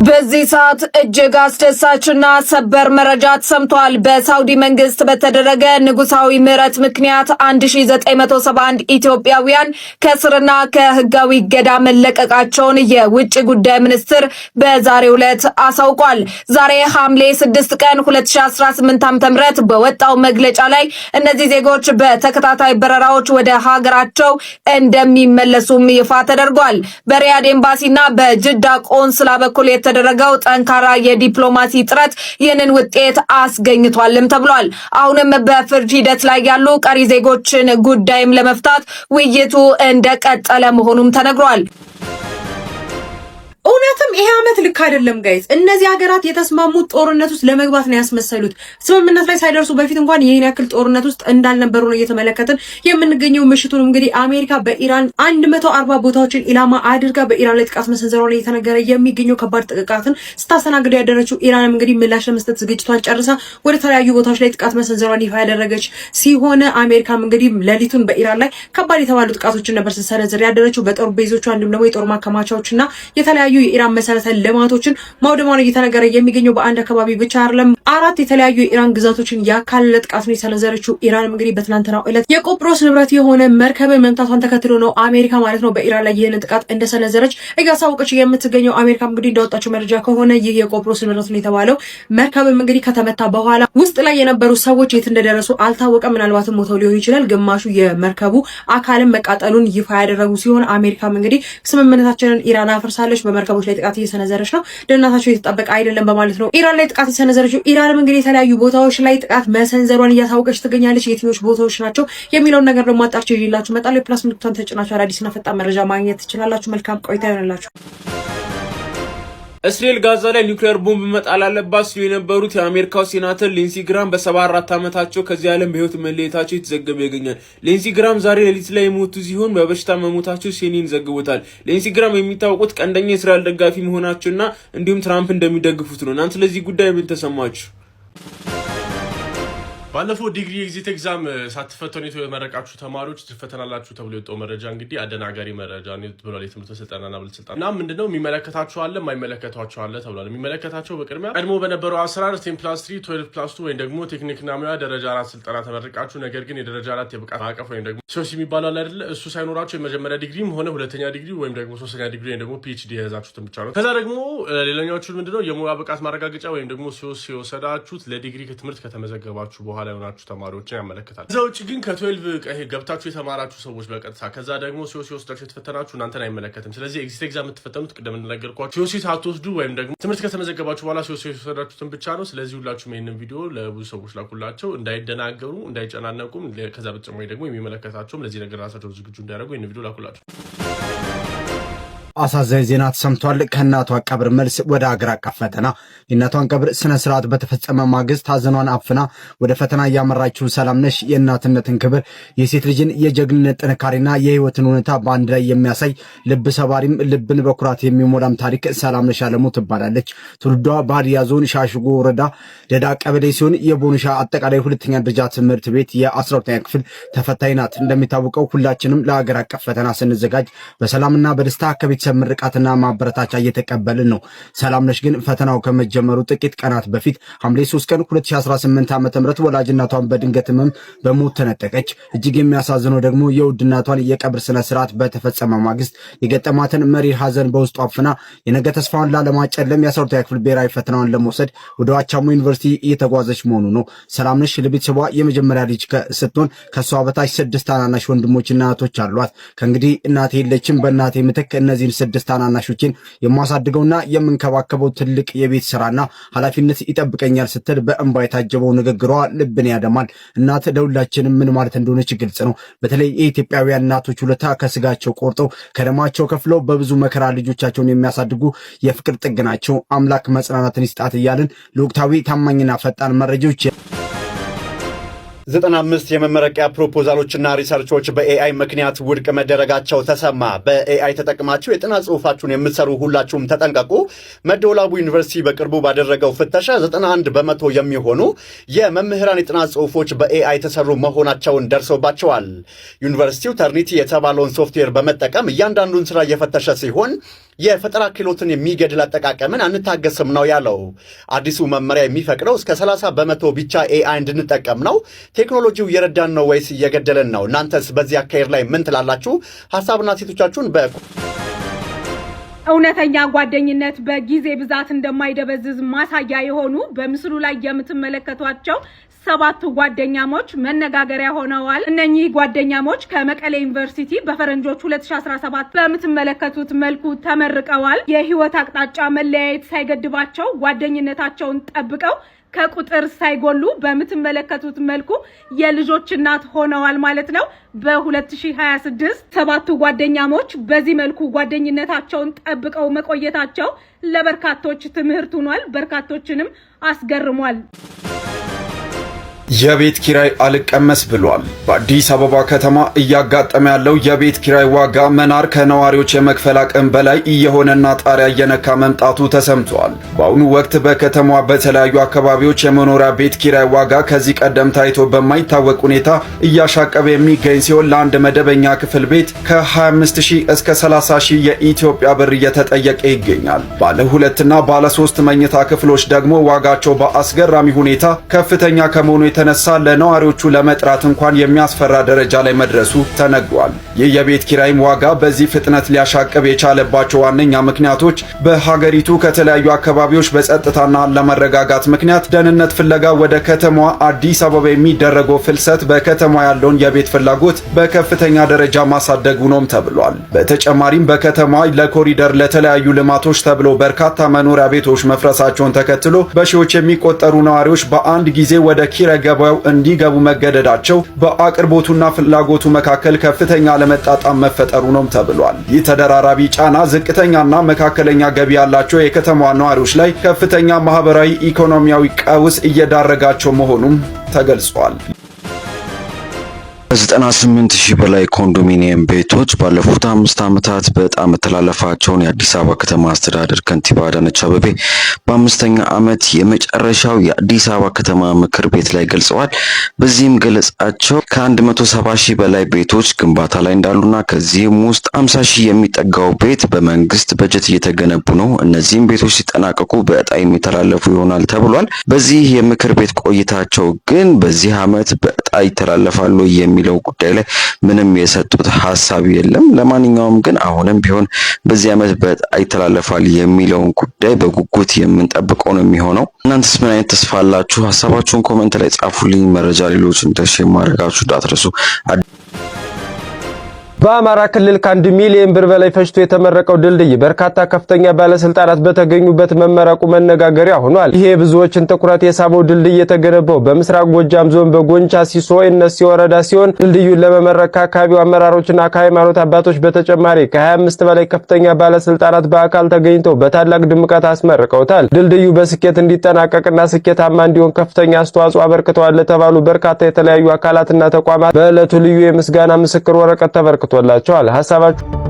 በዚህ ሰዓት እጅግ አስደሳችና ሰበር መረጃ ተሰምቷል። በሳውዲ መንግስት በተደረገ ንጉሳዊ ምህረት ምክንያት 1971 ኢትዮጵያውያን ከስርና ከህጋዊ እገዳ መለቀቃቸውን የውጭ ጉዳይ ሚኒስትር በዛሬው ዕለት አሳውቋል። ዛሬ ሐምሌ 6 ቀን 2018 ዓ.ም በወጣው መግለጫ ላይ እነዚህ ዜጎች በተከታታይ በረራዎች ወደ ሀገራቸው እንደሚመለሱም ይፋ ተደርጓል። በሪያድ ኤምባሲና በጅዳ ቆንስላ በኩል የተደረገው ጠንካራ የዲፕሎማሲ ጥረት ይህንን ውጤት አስገኝቷልም ተብሏል። አሁንም በፍርድ ሂደት ላይ ያሉ ቀሪ ዜጎችን ጉዳይም ለመፍታት ውይይቱ እንደቀጠለ መሆኑም ተነግሯል። እውነትም ይሄ አመት ልክ አይደለም ጋይስ። እነዚህ ሀገራት የተስማሙት ጦርነት ውስጥ ለመግባት ነው ያስመሰሉት። ስምምነት ላይ ሳይደርሱ በፊት እንኳን ይሄን ያክል ጦርነት ውስጥ እንዳልነበሩ ነው እየተመለከትን የምንገኘው። ምሽቱን እንግዲህ አሜሪካ በኢራን 140 ቦታዎችን ኢላማ አድርጋ በኢራን ላይ ጥቃት መሰንዘሯን እየተነገረ የሚገኘው ከባድ ጥቃትን ስታስተናግድ ያደረችው ኢራንም እንግዲህ ምላሽ ለመስጠት ዝግጅቷን ጨርሳ ወደ ተለያዩ ቦታዎች ላይ ጥቃት መሰንዘሯን ይፋ ያደረገች ሲሆን አሜሪካም እንግዲህ ሌሊቱን በኢራን ላይ ከባድ የተባሉ ጥቃቶችን ነበር ስትሰነዝር ያደረችው። በጦር ቤዞቿ እንዲሁም ደግሞ የጦር ማከማቻዎችና የተለያዩ የኢራን መሰረተ ልማቶችን ማውደሟን እየተነገረ የሚገኘው በአንድ አካባቢ ብቻ አይደለም። 4 የተለያዩ የኢራን ግዛቶችን ያካለለ ጥቃት ነው የሰነዘረችው ኢራን እንግዲህ በትናንትናው ዕለት የቆጵሮስ ንብረት የሆነ መርከብን መምታቷን ተከትሎ ነው አሜሪካ ማለት ነው በኢራን ላይ ይህንን ጥቃት እንደሰነዘረች እያሳወቀች የምትገኘው። አሜሪካ እንግዲህ እንዳወጣችው መረጃ ከሆነ ይህ የቆጵሮስ ንብረት ነው የተባለው መርከብም እንግዲህ ከተመታ በኋላ ውስጥ ላይ የነበሩ ሰዎች የት እንደደረሱ አልታወቀም። ምናልባትም ሞተው ሊሆን ይችላል። ግማሹ የመርከቡ አካልን መቃጠሉን ይፋ ያደረጉ ሲሆን አሜሪካም እንግዲህ ስምምነታችንን ኢራን አፍርሳለች፣ በመርከቦች ላይ ጥቃት እየሰነዘረች ነው፣ ደህንነታቸው የተጠበቀ አይደለም በማለት ነው ኢራን ላይ ጥቃት የሰነዘረችው። ኢራንም እንግዲህ የተለያዩ ቦታዎች ላይ ጥቃት መሰንዘሯን እያሳወቀች ትገኛለች። የትኞች ቦታዎች ናቸው የሚለውን ነገር ደግሞ አጣርቼ ይዤላችሁ እመጣለሁ። የፕላስ ምልክቷን ተጭናችሁ አዳዲስና ፈጣን መረጃ ማግኘት ትችላላችሁ። መልካም ቆይታ ይሆንላችሁ። እስራኤል ጋዛ ላይ ኒውክሌር ቦምብ መጣል አለባት ሲሉ የነበሩት የአሜሪካው ሴናተር ሊንሲ ግራም በ74 ዓመታቸው ከዚህ ዓለም በህይወት መለየታቸው የተዘገበ ይገኛል። ሊንሲ ግራም ዛሬ ሌሊት ላይ የሞቱ ሲሆን በበሽታ መሞታቸው ሲኤንኤን ዘግቦታል። ሊንሲ ግራም የሚታወቁት ቀንደኛ የእስራኤል ደጋፊ መሆናቸውና እንዲሁም ትራምፕ እንደሚደግፉት ነው። እናንተ ስለዚህ ጉዳይ ምን ተሰማችሁ? ባለፈው ዲግሪ ኤግዚት ኤግዛም ሳትፈተኑ የተመረቃችሁ ተማሪዎች ትፈተናላችሁ ተብሎ የወጣው መረጃ እንግዲህ አደናጋሪ መረጃ ነው ብሏል የትምህርት ስልጠናና ባለስልጣን። እና ምንድነው የሚመለከታቸው አለ የማይመለከታቸው አለ ተብሏል። የሚመለከታቸው በቅድሚያ ቀድሞ በነበረው 14 10+3 12+2 ወይም ደግሞ ቴክኒክና ሙያ ደረጃ 4 ስልጠና ተመረቃችሁ፣ ነገር ግን የደረጃ 4 የብቃት ማዕቀፍ ወይም ደግሞ ሶሲ የሚባለው አለ አይደለ፣ እሱ ሳይኖራችሁ የመጀመሪያ ዲግሪም ሆነ ሁለተኛ ዲግሪ ወይም ደግሞ ሶስተኛ ዲግሪ ወይም ደግሞ ፒኤችዲ የያዛችሁትን ብቻ ነው። ከዛ ደግሞ ሌላኛዎቹ ምንድነው የሙያ ብቃት ማረጋገጫ ወይም ደግሞ ሶሲ የወሰዳችሁት ለዲግሪ ትምህርት ከተመዘገባችሁ በኋላ የሆናችሁ ተማሪዎችን ያመለክታል። ከዛ ውጭ ግን ከ12 ገብታችሁ የተማራችሁ ሰዎች በቀጥታ ከዛ ደግሞ ሲኦሲ ወስዳችሁ የተፈተናችሁ እናንተን አይመለከትም። ስለዚህ ኤግዚት ኤግዛም የምትፈተኑት ቅድም እንደነገርኳችሁ ሲኦሲ ሳትወስዱ ወይም ደግሞ ትምህርት ከተመዘገባችሁ በኋላ ሲኦሲ የወሰዳችሁትን ብቻ ነው። ስለዚህ ሁላችሁም ይሄንን ቪዲዮ ለብዙ ሰዎች ላኩላቸው፣ እንዳይደናገሩ፣ እንዳይጨናነቁም። ከዛ በተጨማሪ ደግሞ የሚመለከታቸውም ለዚህ ነገር ራሳቸው ዝግጁ እንዲያደርጉ ይሄንን ቪዲዮ ላኩላቸው። አሳዛኝ ዜና ተሰምቷል። ከእናቷ ቀብር መልስ ወደ ሀገር አቀፍ ፈተና። የእናቷን ቀብር ስነ ስርዓት በተፈጸመ ማግስት ሀዘኗን አፍና ወደ ፈተና እያመራችው ሰላምነሽ የእናትነትን ክብር፣ የሴት ልጅን የጀግንነት ጥንካሬና የህይወትን ሁኔታ በአንድ ላይ የሚያሳይ ልብ ሰባሪም ልብን በኩራት የሚሞላም ታሪክ ሰላምነሽ አለሙ ትባላለች። ትውልዷ በሀዲያ ዞን ሻሽጎ ወረዳ ደዳ ቀበሌ ሲሆን የቦንሻ አጠቃላይ ሁለተኛ ደረጃ ትምህርት ቤት የ12ኛ ክፍል ተፈታኝ ናት። እንደሚታወቀው ሁላችንም ለሀገር አቀፍ ፈተና ስንዘጋጅ በሰላምና በደስታ ከቤተሰብ ምርቃትና ማበረታቻ እየተቀበልን ነው። ሰላምነሽ ግን ፈተናው ከመጀመሩ ጥቂት ቀናት በፊት ሐምሌ 3 ቀን 2018 ዓ.ም ወላጅ እናቷን በድንገት ህመም በሞት ተነጠቀች። እጅግ የሚያሳዝነው ደግሞ የውድ እናቷን የቀብር ስነ ስርዓት በተፈጸመ ማግስት የገጠማትን መሪር ሀዘን በውስጡ አፍና የነገ ተስፋዋን ላለማጨለም የ12ኛ ክፍል ብሔራዊ ፈተናዋን ለመውሰድ ወደ ዋቻሞ ዩኒቨርሲቲ እየተጓዘች መሆኑ ነው። ሰላምነሽ ለቤተሰቧ የመጀመሪያ ልጅ ስትሆን ከሷ በታች 6 ታናናሽ ወንድሞችና እህቶች አሏት። ከእንግዲህ እናቴ የለችም፣ በእናቴ ምትክ እነዚህ 6 ታናናሾችን የማሳድገውና የምንከባከበው ትልቅ የቤት ስራና ኃላፊነት ይጠብቀኛል ስትል በእንባ የታጀበው ንግግሯ ልብን ያደማል። እናት ለሁላችንም ምን ማለት እንደሆነች ግልጽ ነው። በተለይ የኢትዮጵያውያን እናቶች ሁለታ ከስጋቸው ቆርጠው ከደማቸው ከፍለው በብዙ መከራ ልጆቻቸውን የሚያሳድጉ የፍቅር ጥግ ናቸው። አምላክ መጽናናትን ይስጣት እያልን ለወቅታዊ ታማኝና ፈጣን መረጃዎች 95 የመመረቂያ ፕሮፖዛሎችና ሪሰርቾች በኤአይ ምክንያት ውድቅ መደረጋቸው ተሰማ። በኤአይ ተጠቅማችሁ የጥናት ጽሑፋችሁን የምትሰሩ ሁላችሁም ተጠንቀቁ። መደወላቡ ዩኒቨርሲቲ በቅርቡ ባደረገው ፍተሻ 91% የሚሆኑ የመምህራን የጥናት ጽሑፎች በኤአይ የተሰሩ መሆናቸውን ደርሶባቸዋል። ዩኒቨርሲቲው ተርኒቲ የተባለውን ሶፍትዌር በመጠቀም እያንዳንዱን ስራ እየፈተሸ ሲሆን የፈጠራ ክህሎትን የሚገድል አጠቃቀምን አንታገስም ነው ያለው። አዲሱ መመሪያ የሚፈቅደው እስከ 30% ብቻ ኤአይ እንድንጠቀም ነው። ቴክኖሎጂው እየረዳን ነው ወይስ እየገደለን ነው? እናንተስ በዚህ አካሄድ ላይ ምን ትላላችሁ? ሐሳብና ሴቶቻችሁን እውነተኛ ጓደኝነት በጊዜ ብዛት እንደማይደበዝዝ ማሳያ የሆኑ በምስሉ ላይ የምትመለከቷቸው 7 ጓደኛሞች መነጋገሪያ ሆነዋል። እነኚህ ጓደኛሞች ከመቀሌ ዩኒቨርሲቲ በፈረንጆች 2017 በምትመለከቱት መልኩ ተመርቀዋል። የህይወት አቅጣጫ መለያየት ሳይገድባቸው ጓደኝነታቸውን ጠብቀው ከቁጥር ሳይጎሉ በምትመለከቱት መልኩ የልጆች እናት ሆነዋል ማለት ነው። በ2026 7 ጓደኛሞች በዚህ መልኩ ጓደኝነታቸውን ጠብቀው መቆየታቸው ለበርካቶች ትምህርት ሆኗል፣ በርካቶችንም አስገርሟል። የቤት ኪራይ አልቀመስ ብሏል። በአዲስ አበባ ከተማ እያጋጠመ ያለው የቤት ኪራይ ዋጋ መናር ከነዋሪዎች የመክፈል አቅም በላይ እየሆነና ጣሪያ እየነካ መምጣቱ ተሰምቷል። በአሁኑ ወቅት በከተማዋ በተለያዩ አካባቢዎች የመኖሪያ ቤት ኪራይ ዋጋ ከዚህ ቀደም ታይቶ በማይታወቅ ሁኔታ እያሻቀበ የሚገኝ ሲሆን ለአንድ መደበኛ ክፍል ቤት ከ25000 እስከ 30000 የኢትዮጵያ ብር እየተጠየቀ ይገኛል። ባለ 2 እና ባለ 3 መኝታ ክፍሎች ደግሞ ዋጋቸው በአስገራሚ ሁኔታ ከፍተኛ ከመሆኑ የተነሳ ለነዋሪዎቹ ለመጥራት እንኳን የሚያስፈራ ደረጃ ላይ መድረሱ ተነግሯል። ይህ የቤት ኪራይም ዋጋ በዚህ ፍጥነት ሊያሻቅብ የቻለባቸው ዋነኛ ምክንያቶች በሀገሪቱ ከተለያዩ አካባቢዎች በጸጥታና ለመረጋጋት ምክንያት ደህንነት ፍለጋ ወደ ከተማዋ አዲስ አበባ የሚደረገው ፍልሰት በከተማዋ ያለውን የቤት ፍላጎት በከፍተኛ ደረጃ ማሳደጉ ነውም ተብሏል። በተጨማሪም በከተማዋ ለኮሪደር ለተለያዩ ልማቶች ተብሎ በርካታ መኖሪያ ቤቶች መፍረሳቸውን ተከትሎ በሺዎች የሚቆጠሩ ነዋሪዎች በአንድ ጊዜ ወደ ኪራይ ገበያው እንዲገቡ መገደዳቸው በአቅርቦቱና ፍላጎቱ መካከል ከፍተኛ ለመጣጣም መፈጠሩ ነው ተብሏል። ይህ ተደራራቢ ጫና ዝቅተኛና መካከለኛ ገቢ ያላቸው የከተማዋ ነዋሪዎች ላይ ከፍተኛ ማህበራዊ፣ ኢኮኖሚያዊ ቀውስ እየዳረጋቸው መሆኑም ተገልጿል። ከ98,000 በላይ ኮንዶሚኒየም ቤቶች ባለፉት 5 ዓመታት በዕጣ መተላለፋቸውን የአዲስ አበባ ከተማ አስተዳደር ከንቲባ አዳነች አቤቤ በ5ኛ ዓመት የመጨረሻው የአዲስ አበባ ከተማ ምክር ቤት ላይ ገልጸዋል። በዚህም ገለጻቸው ከ170,000 በላይ ቤቶች ግንባታ ላይ እንዳሉና ከዚህም ውስጥ 50,000 የሚጠጋው ቤት በመንግስት በጀት እየተገነቡ ነው። እነዚህም ቤቶች ሲጠናቀቁ በዕጣ የሚተላለፉ ይሆናል ተብሏል። በዚህ የምክር ቤት ቆይታቸው ግን በዚህ ዓመት በዕጣ ይተላለፋሉ የሚለው ጉዳይ ላይ ምንም የሰጡት ሐሳብ የለም። ለማንኛውም ግን አሁንም ቢሆን በዚህ ዓመት በዕጣ ይተላለፋል የሚለውን ጉዳይ በጉጉት የምንጠብቀው ነው የሚሆነው። እናንተስ ምን አይነት ተስፋ አላችሁ? ሐሳባችሁን ኮሜንት ላይ ጻፉልኝ። መረጃ ሌሎችን ሼር ማድረጋችሁ እንዳትረሱ። በአማራ ክልል ከ1 ሚሊዮን ብር በላይ ፈጅቶ የተመረቀው ድልድይ በርካታ ከፍተኛ ባለስልጣናት በተገኙበት መመረቁ መነጋገሪያ ሆኗል። ይሄ ብዙዎችን ትኩረት የሳበው ድልድይ የተገነባው በምስራቅ ጎጃም ዞን በጎንቻ ሲሶ እነሲ ወረዳ ሲሆን ድልድዩን ለመመረቅ ከአካባቢው አመራሮችና ከሃይማኖት አባቶች በተጨማሪ ከ25 በላይ ከፍተኛ ባለስልጣናት በአካል ተገኝተው በታላቅ ድምቀት አስመርቀውታል። ድልድዩ በስኬት እንዲጠናቀቅና ስኬታማ እንዲሆን ከፍተኛ አስተዋጽኦ አበርክተዋል ለተባሉ በርካታ የተለያዩ አካላትና ተቋማት በዕለቱ ልዩ የምስጋና ምስክር ወረቀት ተበርክቷል። ሐሳባችሁ